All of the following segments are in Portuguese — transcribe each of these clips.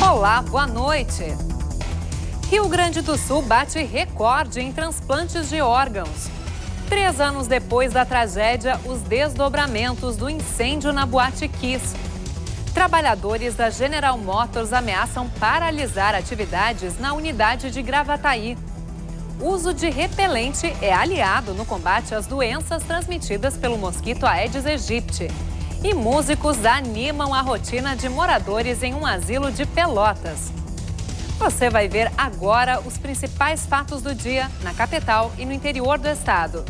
Olá, boa noite. Rio Grande do Sul bate recorde em transplantes de órgãos. 3 anos depois da tragédia, os desdobramentos do incêndio na Boate Kiss. Trabalhadores da General Motors ameaçam paralisar atividades na unidade de Gravataí. Uso de repelente é aliado no combate às doenças transmitidas pelo mosquito Aedes aegypti. E músicos animam a rotina de moradores em um asilo de Pelotas. Você vai ver agora os principais fatos do dia na capital e no interior do estado.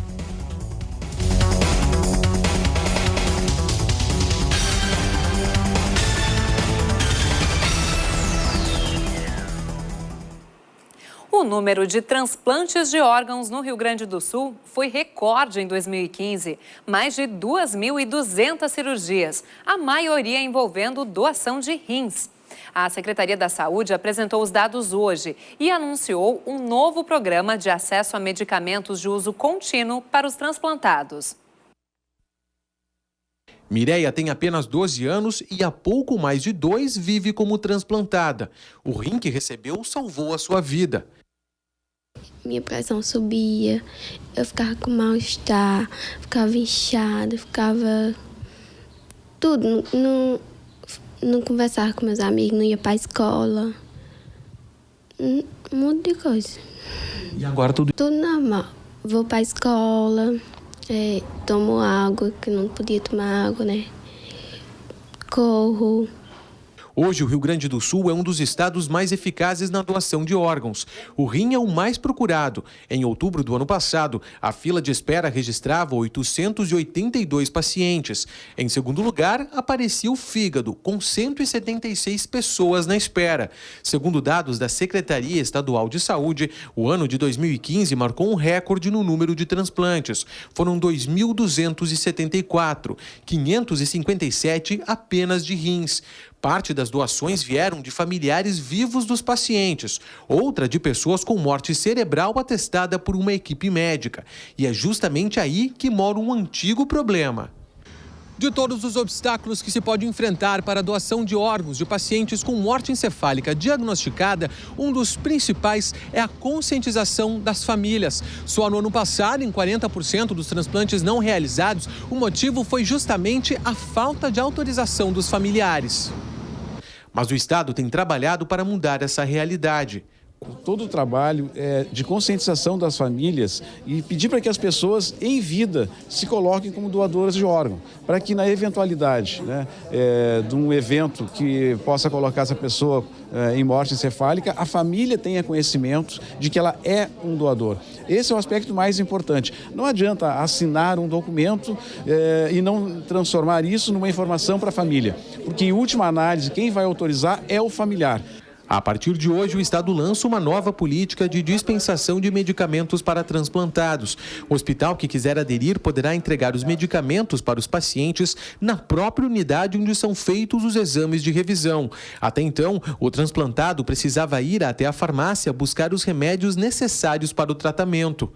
O número de transplantes de órgãos no Rio Grande do Sul foi recorde em 2015. Mais de 2.200 cirurgias, a maioria envolvendo doação de rins. A Secretaria da Saúde apresentou os dados hoje e anunciou um novo programa de acesso a medicamentos de uso contínuo para os transplantados. Mireia tem apenas 12 anos e há pouco mais de 2 vive como transplantada. O rim que recebeu salvou a sua vida. Minha pressão subia, eu ficava com mal-estar, ficava inchada, ficava tudo. Não conversava com meus amigos, não ia para a escola. Um monte de coisa. E agora tudo? Tudo normal. Vou para a escola, tomo água, que não podia tomar água, né? Corro. Hoje, o Rio Grande do Sul é um dos estados mais eficazes na doação de órgãos. O rim é o mais procurado. Em outubro do ano passado, a fila de espera registrava 882 pacientes. Em segundo lugar, aparecia o fígado, com 176 pessoas na espera. Segundo dados da Secretaria Estadual de Saúde, o ano de 2015 marcou um recorde no número de transplantes. Foram 2.274, 557 apenas de rins. Parte das doações vieram de familiares vivos dos pacientes, outra de pessoas com morte cerebral atestada por uma equipe médica. E é justamente aí que mora um antigo problema. De todos os obstáculos que se pode enfrentar para a doação de órgãos de pacientes com morte encefálica diagnosticada, um dos principais é a conscientização das famílias. Só no ano passado, em 40% dos transplantes não realizados, o motivo foi justamente a falta de autorização dos familiares. Mas o Estado tem trabalhado para mudar essa realidade. Todo o trabalho de conscientização das famílias e pedir para que as pessoas em vida se coloquem como doadoras de órgão, para que na eventualidade de um evento que possa colocar essa pessoa em morte encefálica, a família tenha conhecimento de que ela é um doador. Esse é o aspecto mais importante. Não adianta assinar um documento e não transformar isso numa informação para a família, porque em última análise quem vai autorizar é o familiar. A partir de hoje, o Estado lança uma nova política de dispensação de medicamentos para transplantados. O hospital que quiser aderir poderá entregar os medicamentos para os pacientes na própria unidade onde são feitos os exames de revisão. Até então, o transplantado precisava ir até a farmácia buscar os remédios necessários para o tratamento.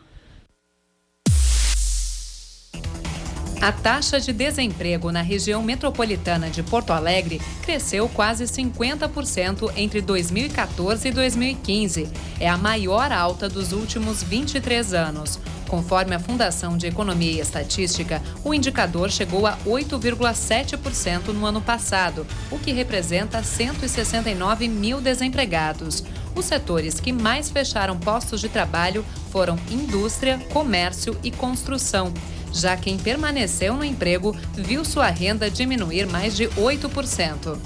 A taxa de desemprego na região metropolitana de Porto Alegre cresceu quase 50% entre 2014 e 2015. É a maior alta dos últimos 23 anos. Conforme a Fundação de Economia e Estatística, o indicador chegou a 8,7% no ano passado, o que representa 169 mil desempregados. Os setores que mais fecharam postos de trabalho foram indústria, comércio e construção. Já quem permaneceu no emprego viu sua renda diminuir mais de 8%.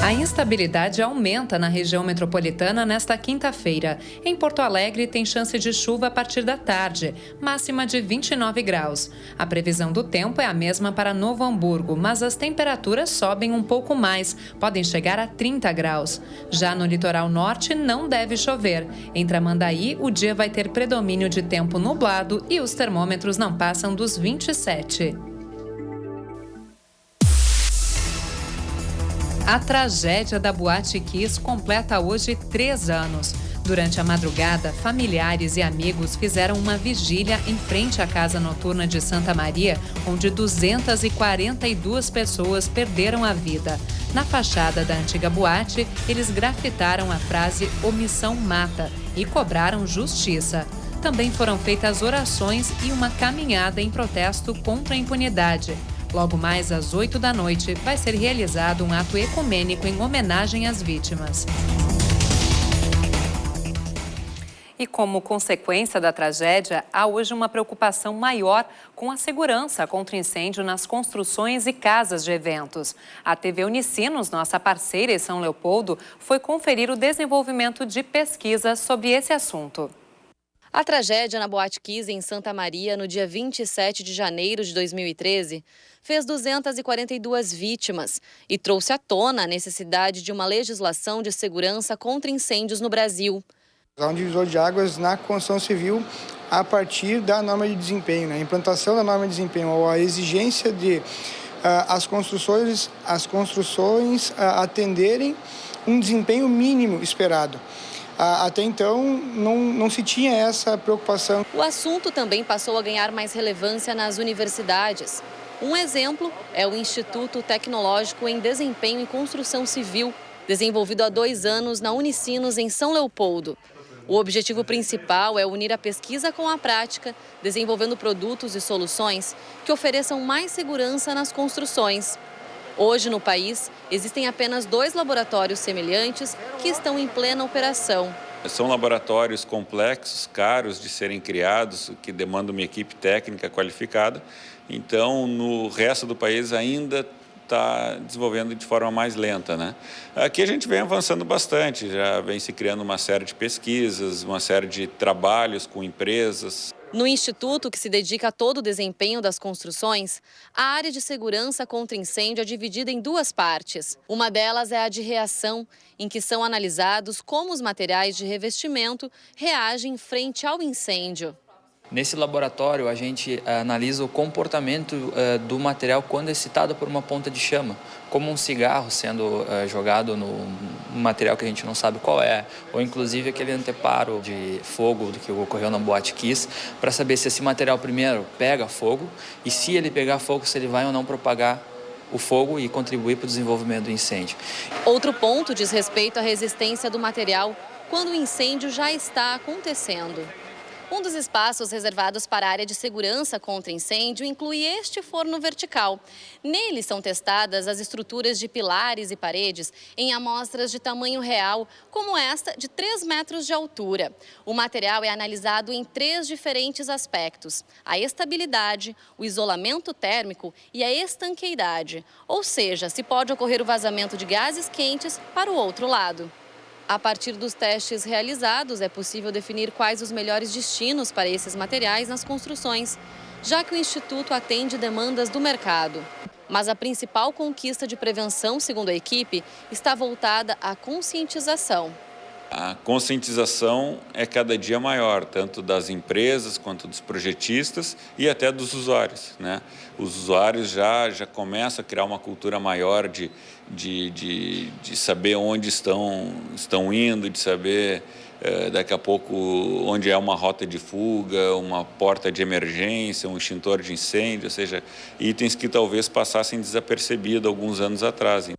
A instabilidade aumenta na região metropolitana nesta quinta-feira. Em Porto Alegre, tem chance de chuva a partir da tarde, máxima de 29 graus. A previsão do tempo é a mesma para Novo Hamburgo, mas as temperaturas sobem um pouco mais, podem chegar a 30 graus. Já no litoral norte, não deve chover. Em Tramandaí, o dia vai ter predomínio de tempo nublado e os termômetros não passam dos 27. A tragédia da Boate Kiss completa hoje 3 anos. Durante a madrugada, familiares e amigos fizeram uma vigília em frente à casa noturna de Santa Maria, onde 242 pessoas perderam a vida. Na fachada da antiga boate, eles grafitaram a frase "Omissão mata" e cobraram justiça. Também foram feitas orações e uma caminhada em protesto contra a impunidade. Logo mais às 8 da noite, vai ser realizado um ato ecumênico em homenagem às vítimas. E como consequência da tragédia, há hoje uma preocupação maior com a segurança contra incêndio nas construções e casas de eventos. A TV Unicinos, nossa parceira em São Leopoldo, foi conferir o desenvolvimento de pesquisa sobre esse assunto. A tragédia na Boate Kiss, em Santa Maria, no dia 27 de janeiro de 2013, fez 242 vítimas e trouxe à tona a necessidade de uma legislação de segurança contra incêndios no Brasil. Há um divisor de águas na construção civil a partir da norma de desempenho, A implantação da norma de desempenho ou a exigência de as construções atenderem um desempenho mínimo esperado. Até então, não se tinha essa preocupação. O assunto também passou a ganhar mais relevância nas universidades. Um exemplo é o Instituto Tecnológico em Desempenho e Construção Civil, desenvolvido há 2 anos na Unicinos, em São Leopoldo. O objetivo principal é unir a pesquisa com a prática, desenvolvendo produtos e soluções que ofereçam mais segurança nas construções. Hoje, no país, existem apenas 2 laboratórios semelhantes que estão em plena operação. São laboratórios complexos, caros de serem criados, que demandam uma equipe técnica qualificada. Então, no resto do país ainda está desenvolvendo de forma mais lenta, Aqui a gente vem avançando bastante, já vem se criando uma série de pesquisas, uma série de trabalhos com empresas. No instituto, que se dedica a todo o desempenho das construções, a área de segurança contra incêndio é dividida em 2 partes. Uma delas é a de reação, em que são analisados como os materiais de revestimento reagem frente ao incêndio. Nesse laboratório, a gente analisa o comportamento do material quando é excitado por uma ponta de chama, como um cigarro sendo jogado no material que a gente não sabe qual é, ou inclusive aquele anteparo de fogo do que ocorreu na Boate Kiss, para saber se esse material primeiro pega fogo e, se ele pegar fogo, se ele vai ou não propagar o fogo e contribuir para o desenvolvimento do incêndio. Outro ponto diz respeito à resistência do material quando o incêndio já está acontecendo. Um dos espaços reservados para a área de segurança contra incêndio inclui este forno vertical. Nele são testadas as estruturas de pilares e paredes em amostras de tamanho real, como esta de 3 metros de altura. O material é analisado em 3 diferentes aspectos: a estabilidade, o isolamento térmico e a estanqueidade. Ou seja, se pode ocorrer o vazamento de gases quentes para o outro lado. A partir dos testes realizados, é possível definir quais os melhores destinos para esses materiais nas construções, já que o Instituto atende demandas do mercado. Mas a principal conquista de prevenção, segundo a equipe, está voltada à conscientização. A conscientização é cada dia maior, tanto das empresas quanto dos projetistas e até dos usuários, Os usuários já começam a criar uma cultura maior de saber onde estão indo, de saber daqui a pouco onde é uma rota de fuga, uma porta de emergência, um extintor de incêndio, ou seja, itens que talvez passassem desapercebidos alguns anos atrás.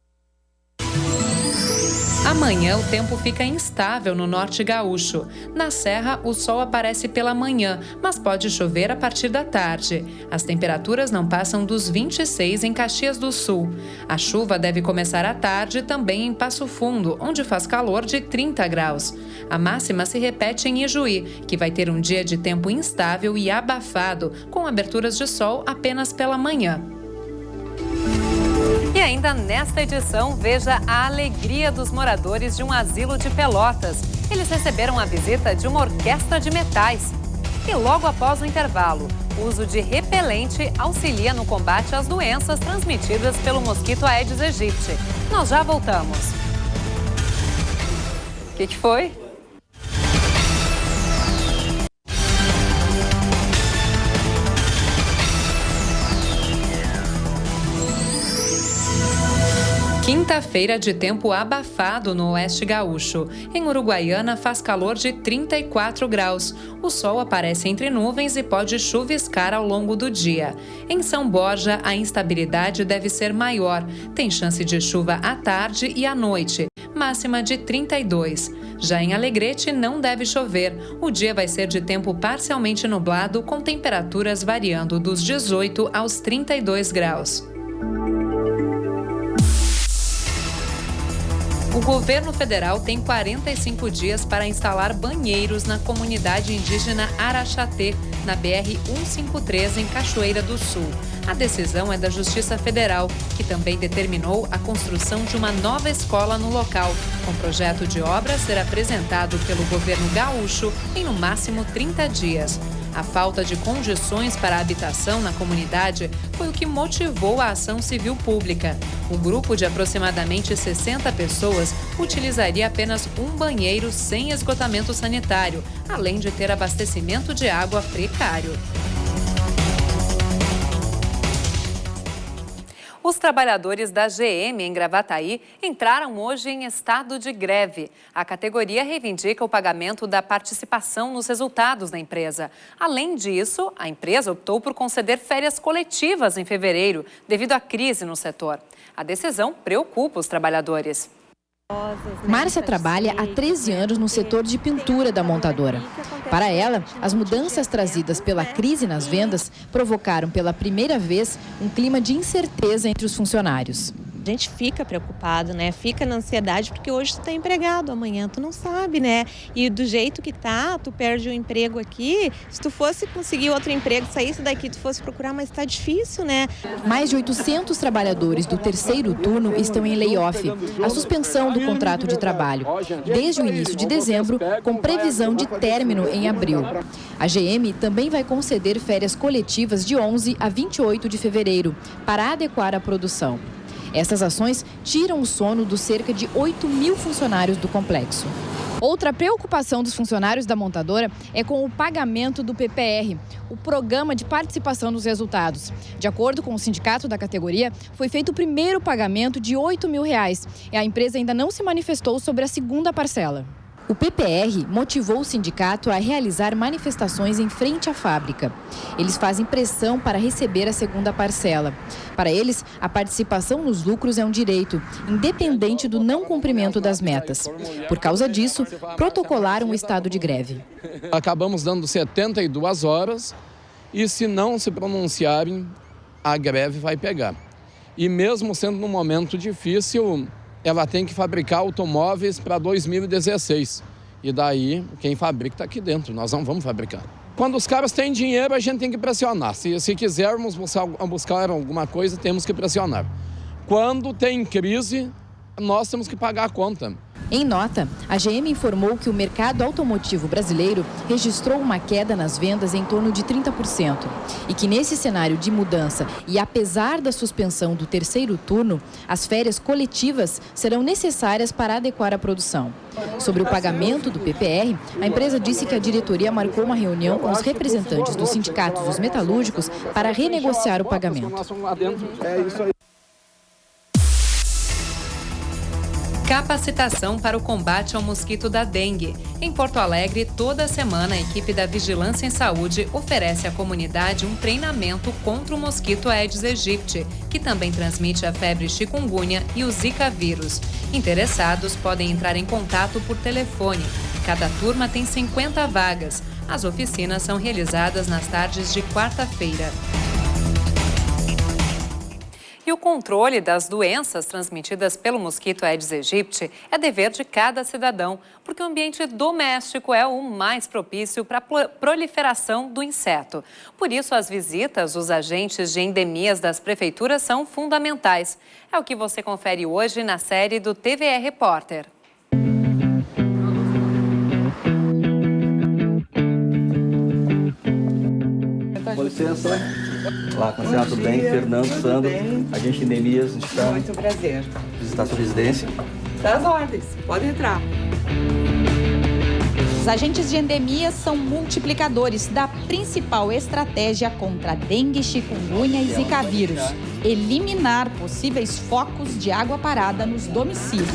Amanhã o tempo fica instável no norte gaúcho. Na serra, o sol aparece pela manhã, mas pode chover a partir da tarde. As temperaturas não passam dos 26 em Caxias do Sul. A chuva deve começar à tarde também em Passo Fundo, onde faz calor de 30 graus. A máxima se repete em Ijuí, que vai ter um dia de tempo instável e abafado, com aberturas de sol apenas pela manhã. E ainda nesta edição, veja a alegria dos moradores de um asilo de Pelotas. Eles receberam a visita de uma orquestra de metais. E logo após o intervalo, o uso de repelente auxilia no combate às doenças transmitidas pelo mosquito Aedes aegypti. Nós já voltamos. O que foi? Quinta-feira de tempo abafado no oeste gaúcho. Em Uruguaiana faz calor de 34 graus. O sol aparece entre nuvens e pode chuviscar ao longo do dia. Em São Borja, a instabilidade deve ser maior. Tem chance de chuva à tarde e à noite. Máxima de 32. Já em Alegrete não deve chover. O dia vai ser de tempo parcialmente nublado, com temperaturas variando dos 18 aos 32 graus. O governo federal tem 45 dias para instalar banheiros na comunidade indígena Araxatê, na BR-153, em Cachoeira do Sul. A decisão é da Justiça Federal, que também determinou a construção de uma nova escola no local, com projeto de obra ser apresentado pelo governo gaúcho em no máximo 30 dias. A falta de condições para a habitação na comunidade foi o que motivou a ação civil pública. O grupo de aproximadamente 60 pessoas utilizaria apenas um banheiro sem esgotamento sanitário, além de ter abastecimento de água precário. Os trabalhadores da GM em Gravataí entraram hoje em estado de greve. A categoria reivindica o pagamento da participação nos resultados da empresa. Além disso, a empresa optou por conceder férias coletivas em fevereiro, devido à crise no setor. A decisão preocupa os trabalhadores. Márcia trabalha há 13 anos no setor de pintura da montadora. Para ela, as mudanças trazidas pela crise nas vendas provocaram pela primeira vez um clima de incerteza entre os funcionários. A gente fica preocupado, né? Fica na ansiedade porque hoje tu tá empregado, amanhã tu não sabe, né? E do jeito que tá, tu perde o emprego aqui. Se tu fosse conseguir outro emprego, saísse daqui, tu fosse procurar, mas tá difícil, né? Mais de 800 trabalhadores do terceiro turno estão em layoff, a suspensão do contrato de trabalho, desde o início de dezembro, com previsão de término em abril. A GM também vai conceder férias coletivas de 11 a 28 de fevereiro, para adequar a produção. Essas ações tiram o sono dos cerca de 8 mil funcionários do complexo. Outra preocupação dos funcionários da montadora é com o pagamento do PPR, o Programa de Participação nos Resultados. De acordo com o sindicato da categoria, foi feito o primeiro pagamento de R$ 8 mil e a empresa ainda não se manifestou sobre a segunda parcela. O PPR motivou o sindicato a realizar manifestações em frente à fábrica. Eles fazem pressão para receber a segunda parcela. Para eles, a participação nos lucros é um direito, independente do não cumprimento das metas. Por causa disso, protocolaram o estado de greve. Acabamos dando 72 horas e, se não se pronunciarem, a greve vai pegar. E mesmo sendo num momento difícil, ela tem que fabricar automóveis para 2016. E daí, quem fabrica está aqui dentro, nós não vamos fabricar. Quando os caras têm dinheiro, a gente tem que pressionar. Se quisermos buscar alguma coisa, temos que pressionar. Quando tem crise, nós temos que pagar a conta. Em nota, a GM informou que o mercado automotivo brasileiro registrou uma queda nas vendas em torno de 30% e que nesse cenário de mudança e apesar da suspensão do terceiro turno, as férias coletivas serão necessárias para adequar a produção. Sobre o pagamento do PPR, a empresa disse que a diretoria marcou uma reunião com os representantes dos sindicatos dos metalúrgicos para renegociar o pagamento. Capacitação para o combate ao mosquito da dengue. Em Porto Alegre, toda semana, a equipe da Vigilância em Saúde oferece à comunidade um treinamento contra o mosquito Aedes aegypti, que também transmite a febre chikungunya e o Zika vírus. Interessados podem entrar em contato por telefone. Cada turma tem 50 vagas. As oficinas são realizadas nas tardes de quarta-feira. E o controle das doenças transmitidas pelo mosquito Aedes aegypti é dever de cada cidadão, porque o ambiente doméstico é o mais propício para a proliferação do inseto. Por isso, as visitas dos agentes de endemias das prefeituras são fundamentais. É o que você confere hoje na série do TVE Repórter. Com licença. Olá, como está? Tudo bem? Fernando, Sandro, agente de endemias. Muito prazer. Visitar sua residência. Das ordens, pode entrar. Os agentes de endemia são multiplicadores da principal estratégia contra dengue, chikungunya e zika vírus: eliminar possíveis focos de água parada nos domicílios.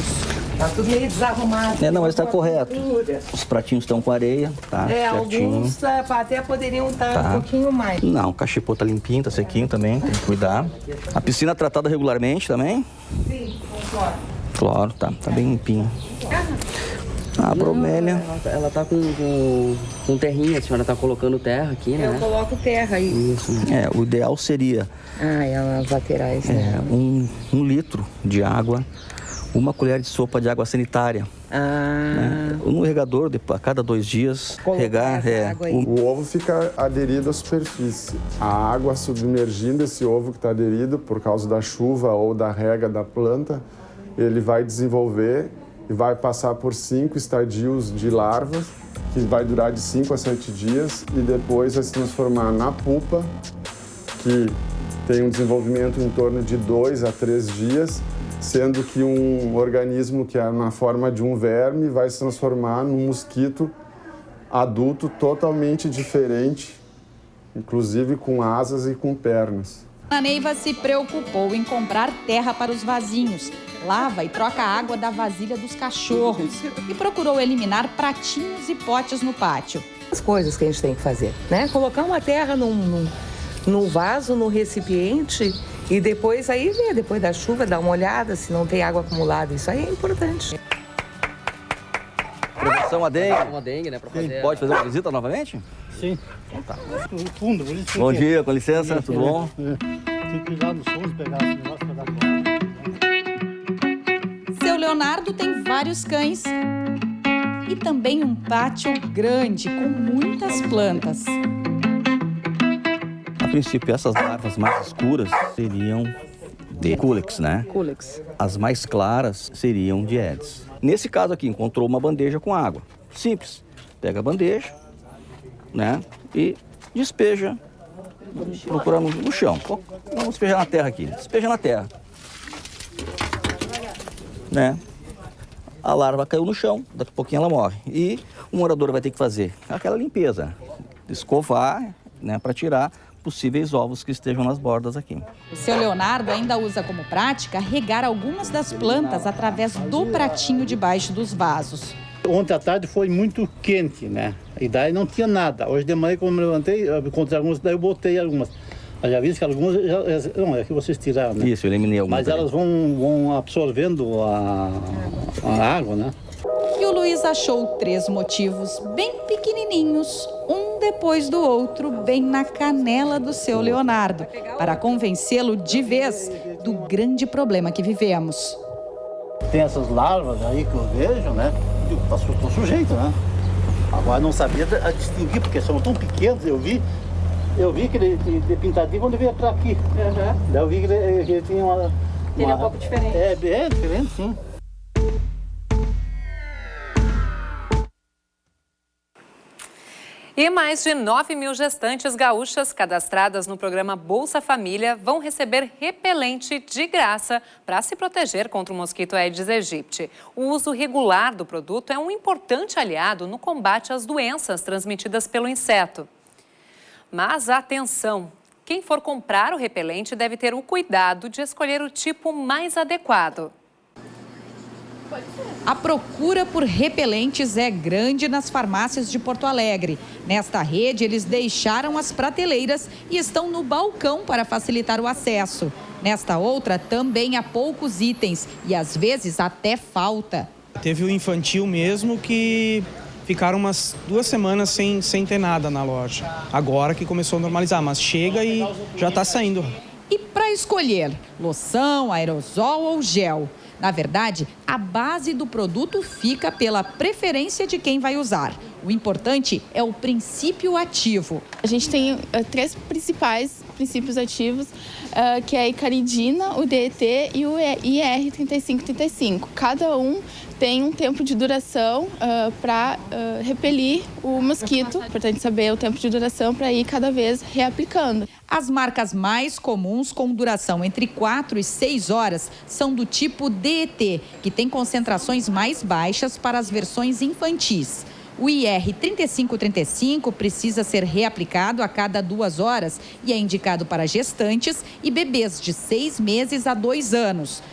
Tá tudo meio desarrumado. Não, mas está correto. Os pratinhos estão com areia, tá? Certinho. Alguns até poderiam estar um pouquinho mais. Não, o cachepô tá limpinho, tá sequinho também, tem que cuidar. A piscina tratada regularmente também? Sim, com cloro. Cloro, tá bem limpinho. A bromélia. Ela tá com terrinha, a senhora tá colocando terra aqui, né? Eu coloco terra aí. Isso. O ideal seria... as laterais. Né? Um litro de água, uma colher de sopa de água sanitária. Né? No regador, a cada 2 dias, regar. O ovo fica aderido à superfície. A água submergindo esse ovo que está aderido por causa da chuva ou da rega da planta, ele vai desenvolver e vai passar por 5 estadios de larvas, que vai durar de 5 a 7 dias, e depois vai se transformar na pupa, que tem um desenvolvimento em torno de 2 a 3 dias, sendo que um organismo que é na forma de um verme vai se transformar num mosquito adulto totalmente diferente, inclusive com asas e com pernas. A Neiva se preocupou em comprar terra para os vasinhos, lava e troca a água da vasilha dos cachorros e procurou eliminar pratinhos e potes no pátio. As coisas que a gente tem que fazer, né? Colocar uma terra num vaso, num recipiente e depois aí ver, depois da chuva, dar uma olhada se não tem água acumulada. Isso aí é importante. Prevenção a dengue. Uma dengue, né? Pode fazer uma visita novamente? Sim. Então tá. Fundo, Bom dia, com licença, tudo bom? Tem que ir lá no fundo, pegar esse negócio para dar conta. Seu Leonardo tem vários cães e também um pátio grande com muitas plantas. A princípio, essas larvas mais escuras seriam de Culex, né? Culex. As mais claras seriam de Aedes. Nesse caso aqui, encontrou uma bandeja com água. Simples. Pega a bandeja, né? E despeja, procurando no chão. Vamos despejar na terra aqui. Despeja na terra. Né? A larva caiu no chão, daqui a pouquinho ela morre. E o morador vai ter que fazer aquela limpeza, escovar, né, para tirar possíveis ovos que estejam nas bordas aqui. O seu Leonardo ainda usa como prática regar algumas das plantas através do pratinho debaixo dos vasos. Ontem à tarde foi muito quente, né? E daí não tinha nada. Hoje de manhã, como eu levantei, eu encontrei algumas, daí eu botei algumas. Eu já vi que algumas, não, é que vocês tiraram, né? Isso, eu eliminei algumas. Mas elas vão absorvendo a água, né? E o Luiz achou 3 motivos bem pequenininhos, um depois do outro, bem na canela do seu Leonardo, para convencê-lo de vez do grande problema que vivemos. Tem essas larvas aí que eu vejo, né? Estou sujeito, né? Agora não sabia distinguir, porque são tão pequenos, eu vi que ele de pintadinho quando veio para aqui. Uhum. Daí eu vi que ele tinha uma... Ele é um pouco diferente. É diferente, sim. E mais de 9 mil gestantes gaúchas cadastradas no programa Bolsa Família vão receber repelente de graça para se proteger contra o mosquito Aedes aegypti. O uso regular do produto é um importante aliado no combate às doenças transmitidas pelo inseto. Mas atenção! Quem for comprar o repelente deve ter o cuidado de escolher o tipo mais adequado. A procura por repelentes é grande nas farmácias de Porto Alegre. Nesta rede, eles deixaram as prateleiras e estão no balcão para facilitar o acesso. Nesta outra, também há poucos itens e às vezes até falta. Teve o infantil mesmo que ficaram umas 2 semanas sem ter nada na loja. Agora que começou a normalizar, mas chega e já está saindo. E para escolher, loção, aerosol ou gel? Na verdade, a base do produto fica pela preferência de quem vai usar. O importante é o princípio ativo. A gente tem 3 principais princípios ativos, que é a icaridina, o DET e o IR3535. Cada um tem um tempo de duração para repelir o mosquito. É importante saber o tempo de duração para ir cada vez reaplicando. As marcas mais comuns com duração entre 4 e 6 horas são do tipo DET, que tem concentrações mais baixas para as versões infantis. O IR 3535 precisa ser reaplicado a cada 2 horas e é indicado para gestantes e bebês de 6 meses a 2 anos.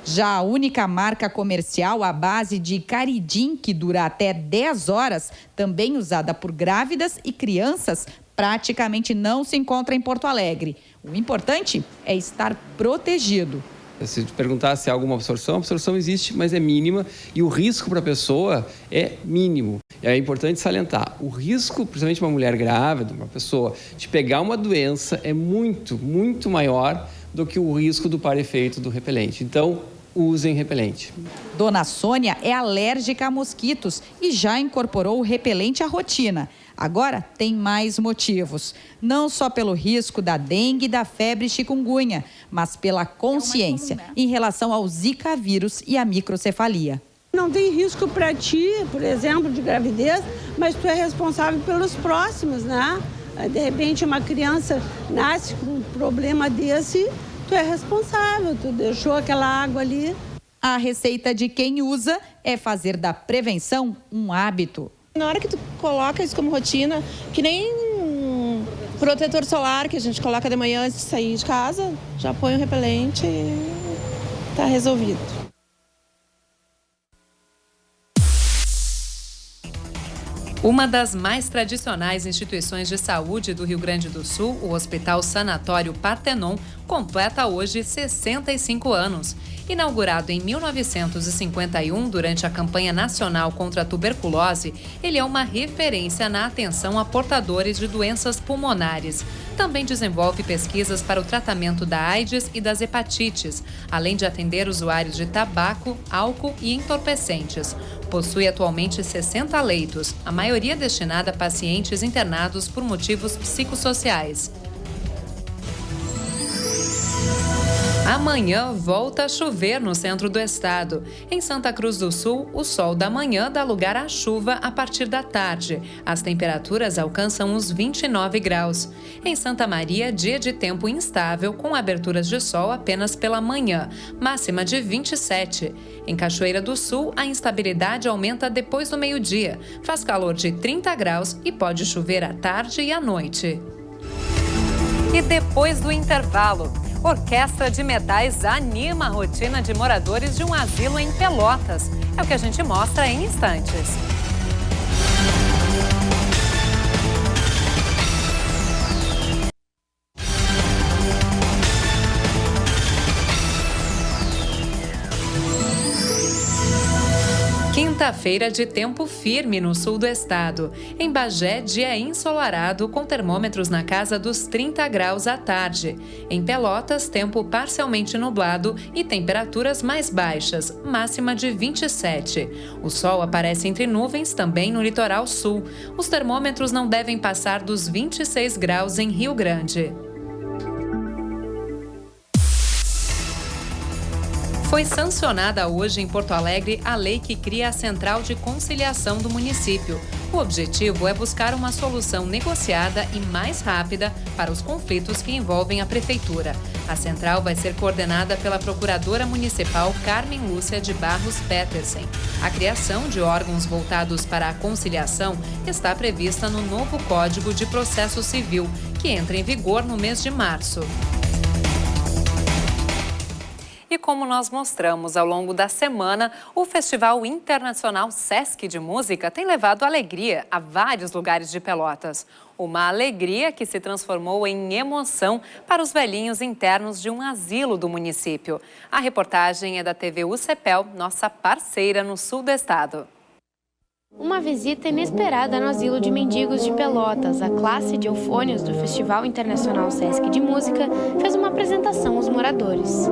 Já a única marca comercial à base de Caridin, que dura até 10 horas, também usada por grávidas e crianças, praticamente não se encontra em Porto Alegre. O importante é estar protegido. Se te perguntar se há alguma absorção, a absorção existe, mas é mínima e o risco para a pessoa é mínimo. É importante salientar, o risco, principalmente uma mulher grávida, uma pessoa, de pegar uma doença é muito, muito maior do que o risco do par-efeito do repelente. Então, usem repelente. Dona Sônia é alérgica a mosquitos e já incorporou o repelente à rotina. Agora tem mais motivos, não só pelo risco da dengue e da febre chikungunya, mas pela consciência em relação ao Zika vírus e à microcefalia. Não tem risco para ti, por exemplo, de gravidez, mas tu é responsável pelos próximos, né? De repente uma criança nasce com um problema desse, tu é responsável, tu deixou aquela água ali. A receita de quem usa é fazer da prevenção um hábito. Na hora que tu coloca isso como rotina, que nem um protetor solar que a gente coloca de manhã antes de sair de casa, já põe o repelente e tá resolvido. Uma das mais tradicionais instituições de saúde do Rio Grande do Sul, o Hospital Sanatório Partenon, completa hoje 65 anos. Inaugurado em 1951 durante a campanha nacional contra a tuberculose, ele é uma referência na atenção a portadores de doenças pulmonares. Também desenvolve pesquisas para o tratamento da AIDS e das hepatites, além de atender usuários de tabaco, álcool e entorpecentes. Possui atualmente 60 leitos, a maioria destinada a pacientes internados por motivos psicossociais. Amanhã volta a chover no centro do estado. Em Santa Cruz do Sul, o sol da manhã dá lugar à chuva a partir da tarde. As temperaturas alcançam os 29 graus. Em Santa Maria, dia de tempo instável, com aberturas de sol apenas pela manhã, máxima de 27. Em Cachoeira do Sul, a instabilidade aumenta depois do meio-dia. Faz calor de 30 graus e pode chover à tarde e à noite. E depois do intervalo, Orquestra de Metais anima a rotina de moradores de um asilo em Pelotas. É o que a gente mostra em instantes. Quinta-feira de tempo firme no sul do estado. Em Bagé, dia ensolarado com termômetros na casa dos 30 graus à tarde. Em Pelotas, tempo parcialmente nublado e temperaturas mais baixas, máxima de 27. O sol aparece entre nuvens também no litoral sul. Os termômetros não devem passar dos 26 graus em Rio Grande. Foi sancionada hoje em Porto Alegre a lei que cria a Central de Conciliação do município. O objetivo é buscar uma solução negociada e mais rápida para os conflitos que envolvem a prefeitura. A central vai ser coordenada pela procuradora municipal Carmen Lúcia de Barros Petersen. A criação de órgãos voltados para a conciliação está prevista no novo Código de Processo Civil, que entra em vigor no mês de março. E como nós mostramos ao longo da semana, o Festival Internacional Sesc de Música tem levado alegria a vários lugares de Pelotas. Uma alegria que se transformou em emoção para os velhinhos internos de um asilo do município. A reportagem é da TV UCPEL, nossa parceira no sul do estado. Uma visita inesperada no Asilo de Mendigos de Pelotas. A classe de eufônios do Festival Internacional Sesc de Música fez uma apresentação aos moradores.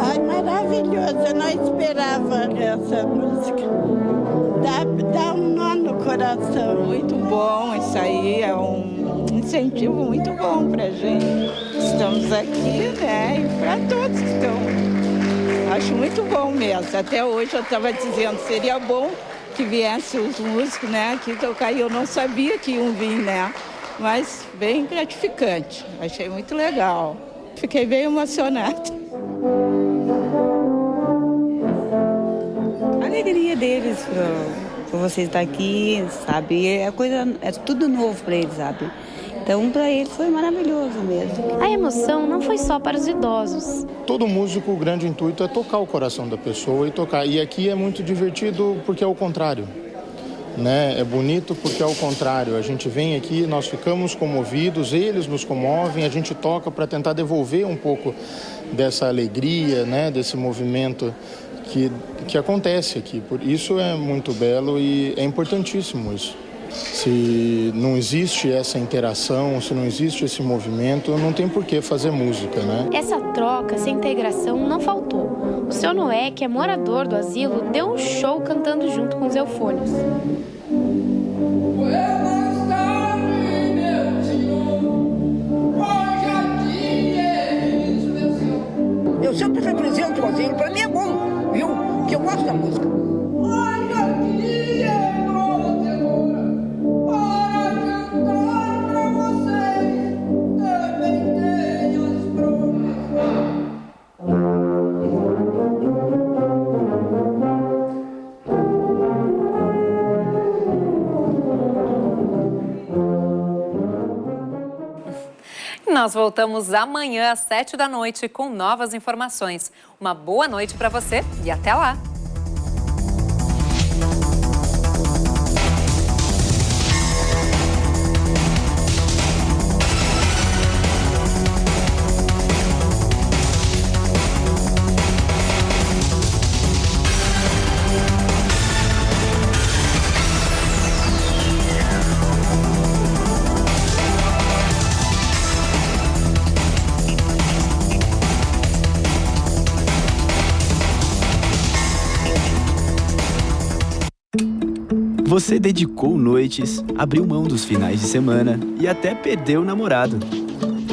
Ai, maravilhoso, eu não esperava essa música. Dá um nó no coração. Muito bom, isso aí é um incentivo muito bom pra gente. Estamos aqui, né, e para todos que estão. Acho muito bom mesmo. Até hoje eu estava dizendo, seria bom que viessem os músicos, né, aqui tocar, e eu não sabia que iam vir, né, mas bem gratificante. Achei muito legal. Fiquei bem emocionada. alegria deles por você estar aqui, sabe? É tudo novo para eles, sabe? Então, para eles foi maravilhoso mesmo. A emoção não foi só para os idosos. Todo músico, o grande intuito é tocar o coração da pessoa e tocar. E aqui é muito divertido porque é o contrário, né? É bonito porque é o contrário. A gente vem aqui, nós ficamos comovidos, eles nos comovem, a gente toca para tentar devolver um pouco dessa alegria, né? Desse movimento que acontece aqui. Por isso é muito belo e é importantíssimo isso. Se não existe essa interação, se não existe esse movimento, não tem por que fazer música, né? Essa troca, essa integração não faltou. O seu Noé, que é morador do asilo, deu um show cantando junto com os eufônios. Eu sempre represento o asilo, pra mim é bom, viu? Que eu gosto da música. Nós voltamos amanhã às 7 da noite com novas informações. Uma boa noite para você e até lá! Você dedicou noites, abriu mão dos finais de semana e até perdeu o namorado.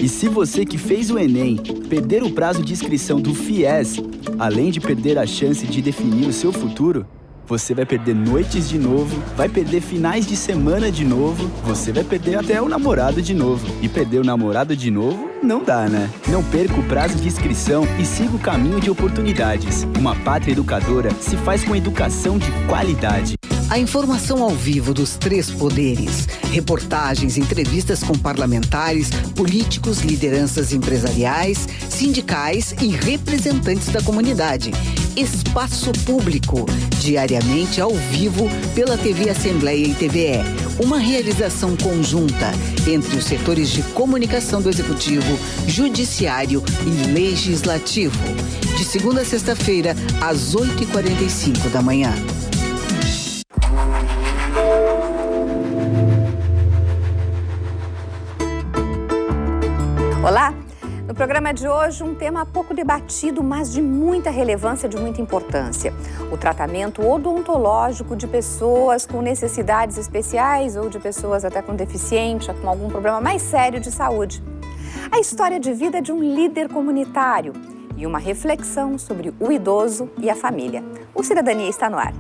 E se você que fez o Enem perder o prazo de inscrição do FIES, além de perder a chance de definir o seu futuro, você vai perder noites de novo, vai perder finais de semana de novo, você vai perder até o namorado de novo. E perder o namorado de novo não dá, né? Não perca o prazo de inscrição e siga o caminho de oportunidades. Uma pátria educadora se faz com educação de qualidade. A informação ao vivo dos três poderes. Reportagens, entrevistas com parlamentares, políticos, lideranças empresariais, sindicais e representantes da comunidade. Espaço Público, diariamente ao vivo pela TV Assembleia e TVE. Uma realização conjunta entre os setores de comunicação do Executivo, Judiciário e Legislativo. De segunda a sexta-feira, às 8h45 da manhã. Olá! No programa de hoje, um tema pouco debatido, mas de muita relevância, de muita importância. O tratamento odontológico de pessoas com necessidades especiais ou de pessoas até com deficiência, com algum problema mais sério de saúde. A história de vida de um líder comunitário e uma reflexão sobre o idoso e a família. O Cidadania está no ar.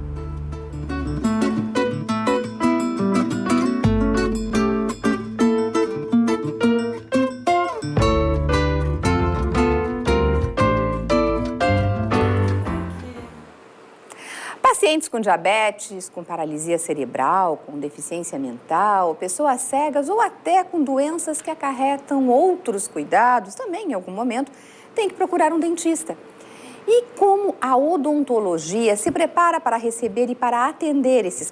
Pacientes com diabetes, com paralisia cerebral, com deficiência mental, pessoas cegas ou até com doenças que acarretam outros cuidados, também em algum momento, tem que procurar um dentista. E como a odontologia se prepara para receber e para atender esses